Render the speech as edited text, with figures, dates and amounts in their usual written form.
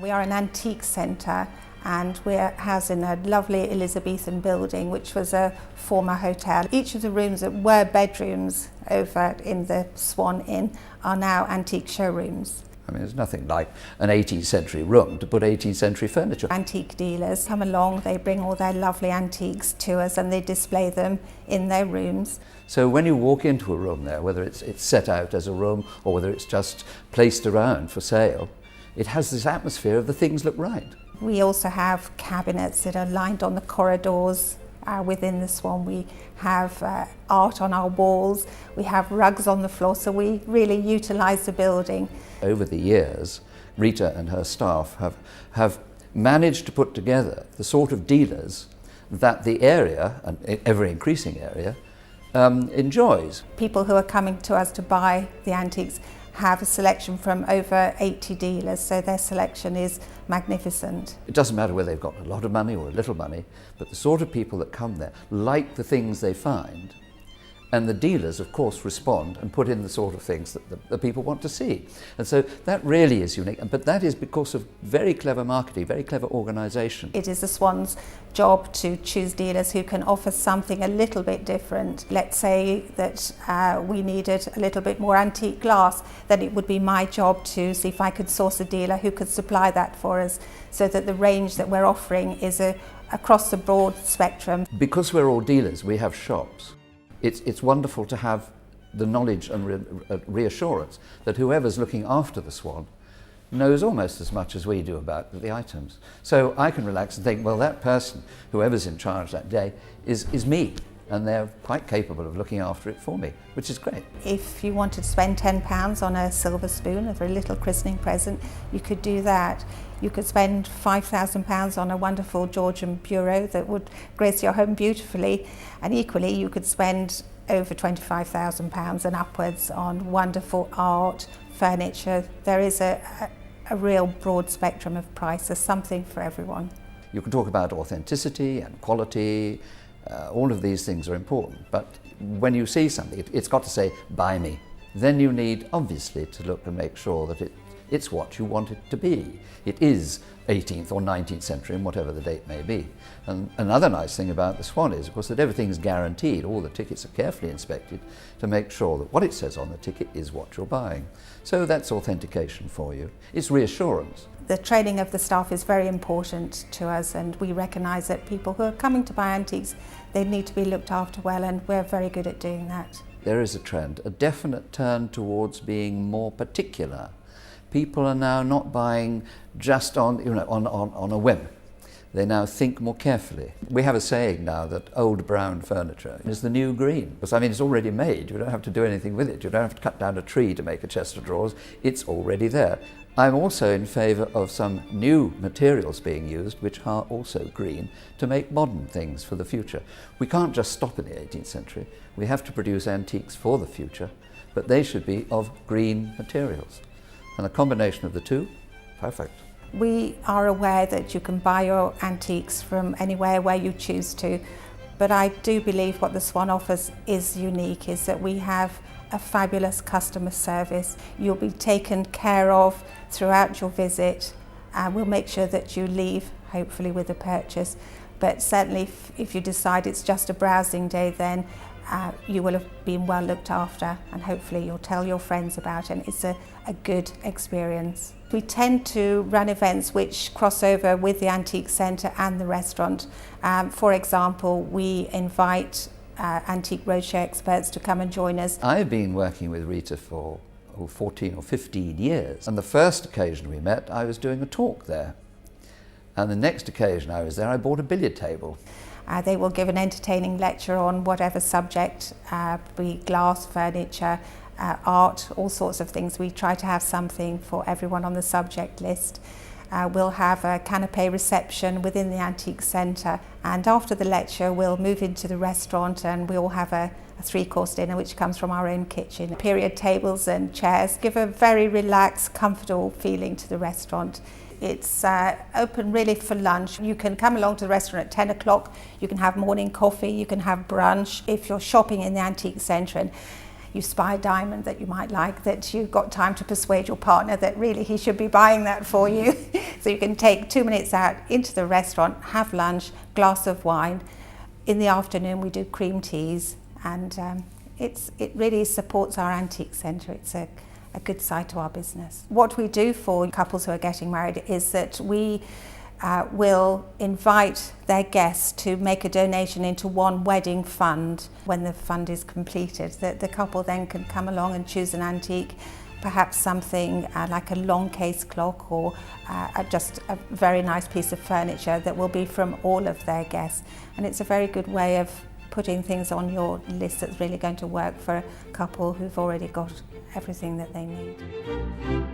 We are an antique centre and we're housed in a lovely Elizabethan building which was a former hotel. Each of the rooms that were bedrooms over in the Swan Inn are now antique showrooms. I mean, there's nothing like an 18th century room to put 18th century furniture. Antique dealers come along, they bring all their lovely antiques to us and they display them in their rooms. So when you walk into a room there, whether it's set out as a room or whether it's just placed around for sale, it has this atmosphere of the things look right. We also have cabinets that are lined on the corridors within the Swan. We have art on our walls, we have rugs on the floor, so we really utilise the building. Over the years, Rita and her staff have managed to put together the sort of dealers that the area, an ever-increasing area, enjoys. People who are coming to us to buy the antiques have a selection from over 80 dealers, so their selection is magnificent. It doesn't matter whether they've got a lot of money or a little money, but the sort of people that come there like the things they find, and the dealers of course respond and put in the sort of things that the people want to see. And so that really is unique, but that is because of very clever marketing, very clever organisation. It is the Swan's job to choose dealers who can offer something a little bit different. Let's say that we needed a little bit more antique glass, then it would be my job to see if I could source a dealer who could supply that for us, so that the range that we're offering is across the broad spectrum. Because we're all dealers, we have shops. It's wonderful to have the knowledge and reassurance that whoever's looking after the Swan knows almost as much as we do about the items. So I can relax and think, well, that person, whoever's in charge that day, is me, and they're quite capable of looking after it for me, which is great. If you wanted to spend £10 on a silver spoon, a very little christening present, you could do that. You could spend £5,000 on a wonderful Georgian bureau that would grace your home beautifully, and equally you could spend over £25,000 and upwards on wonderful art, furniture. There is a real broad spectrum of price. There's something for everyone. You can talk about authenticity and quality. All of these things are important, but when you see something, it's got to say, buy me. Then you need, obviously, to look and make sure that it's what you want it to be. It is 18th or 19th century, and whatever the date may be. And another nice thing about the Swan is, of course, that everything's guaranteed. All the tickets are carefully inspected to make sure that what it says on the ticket is what you're buying. So that's authentication for you. It's reassurance. The training of the staff is very important to us, and we recognise that people who are coming to buy antiques, they need to be looked after well, and we're very good at doing that. There is a trend, a definite turn towards being more particular. People are now not buying just on a whim. They now think more carefully. We have a saying now that old brown furniture is the new green. Because I mean, it's already made. You don't have to do anything with it. You don't have to cut down a tree to make a chest of drawers. It's already there. I'm also in favour of some new materials being used, which are also green, to make modern things for the future. We can't just stop in the 18th century. We have to produce antiques for the future, but they should be of green materials. And a combination of the two, perfect. We are aware that you can buy your antiques from anywhere where you choose to, but I do believe what the Swan offers is unique, is that we have a fabulous customer service. You'll be taken care of throughout your visit, and we'll make sure that you leave, hopefully, with a purchase. But certainly if you decide it's just a browsing day, then you will have been well looked after, and hopefully you'll tell your friends about it, and it's a good experience. We tend to run events which cross over with the Antique Centre and the restaurant. For example, we invite Antique Roadshow experts to come and join us. I've been working with Rita for 14 or 15 years, and the first occasion we met, I was doing a talk there. And the next occasion I was there, I bought a billiard table. They will give an entertaining lecture on whatever subject, be glass, furniture, art, all sorts of things. We try to have something for everyone on the subject list. We'll have a canapé reception within the Antique Centre, and after the lecture we'll move into the restaurant and we'll have a three-course dinner which comes from our own kitchen. Period tables and chairs give a very relaxed, comfortable feeling to the restaurant. It's open really for lunch. You can come along to the restaurant at 10 o'clock, you can have morning coffee, you can have brunch. If you're shopping in the Antique Centre and you spy a diamond that you might like, that you've got time to persuade your partner that really he should be buying that for you. So you can take 2 minutes out into the restaurant, have lunch, glass of wine. In the afternoon we do cream teas, and it really supports our antique centre. It's a good side to our business. What we do for couples who are getting married is that we will invite their guests to make a donation into one wedding fund. When the fund is completed, the couple then can come along and choose an antique, perhaps something like a long case clock, or just a very nice piece of furniture that will be from all of their guests. And it's a very good way of putting things on your list that's really going to work for a couple who've already got everything that they need.